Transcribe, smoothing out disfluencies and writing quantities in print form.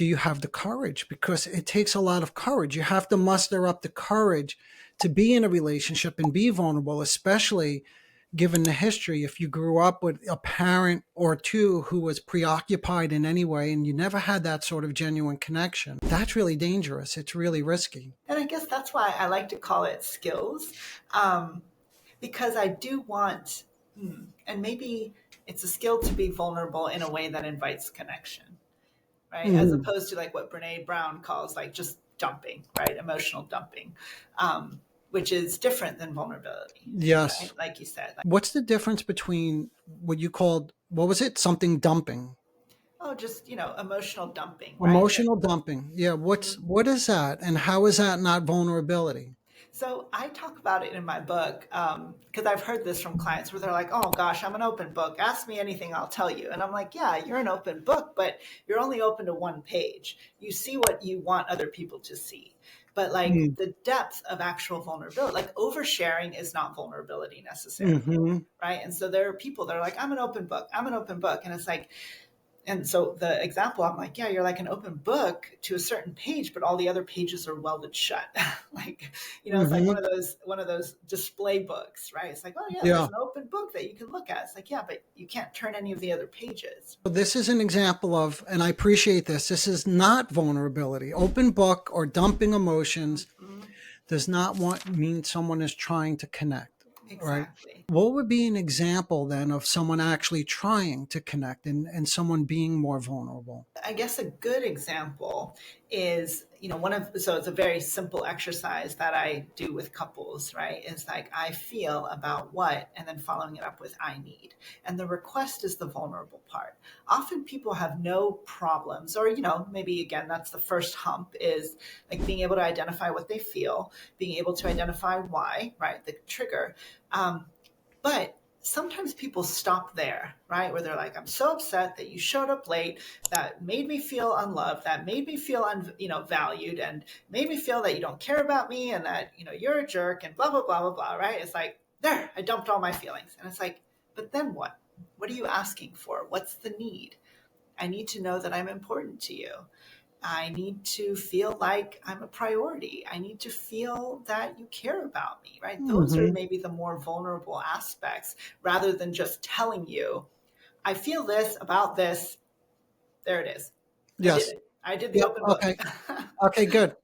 do you have the courage? Because it takes a lot of courage. You have to muster up the courage to be in a relationship and be vulnerable, especially given the history. If you grew up with a parent or two who was preoccupied in any way and you never had that sort of genuine connection, that's really dangerous. It's really risky. And I guess that's why I like to call it skills, because I do want, and maybe it's a skill to be vulnerable in a way that invites connection, right? As opposed to like what Brene Brown calls like just dumping, right? Emotional dumping, which is different than vulnerability. Yes. Right? Like you said. What's the difference between what you called, what was it? Something dumping. Oh, just, emotional dumping, right? Emotional dumping. Yeah. What is that? And how is that not vulnerability? So I talk about it in my book because I've heard this from clients where they're like, oh gosh, I'm an open book. Ask me anything, I'll tell you. And I'm like, yeah, you're an open book, but you're only open to one page. You see what you want other people to see. But like the depth of actual vulnerability, like oversharing is not vulnerability necessarily, right? And so there are people that are like, I'm an open book. And it's like, and so the example, I'm like, yeah, you're like an open book to a certain page, but all the other pages are welded shut. Like, it's like one of those display books, right? It's like, oh yeah, there's an open book that you can look at. It's like, yeah, but you can't turn any of the other pages. This is an example of, and I appreciate this, this is not vulnerability. Open book or dumping emotions does not mean someone is trying to connect. Exactly. Right? What would be an example then of someone actually trying to connect and someone being more vulnerable? I guess a good example is, so it's a very simple exercise that I do with couples, right? It's like, I feel about what, and then following it up with I need. And the request is the vulnerable part. Often people have no problems, or, maybe again, that's the first hump, is like being able to identify what they feel, being able to identify why, right? The trigger. But sometimes people stop there, right? Where they're like, I'm so upset that you showed up late, that made me feel unloved, that made me feel valued, and made me feel that you don't care about me, and that, you're a jerk, and blah, blah, blah, blah, blah, right? It's like, there, I dumped all my feelings. And it's like, but then what? What are you asking for? What's the need? I need to know that I'm important to you. I need to feel like I'm a priority. I need to feel that you care about me, right? Those are maybe the more vulnerable aspects, rather than just telling you, I feel this about this. There it is. Yes. I did the open book. Okay, good.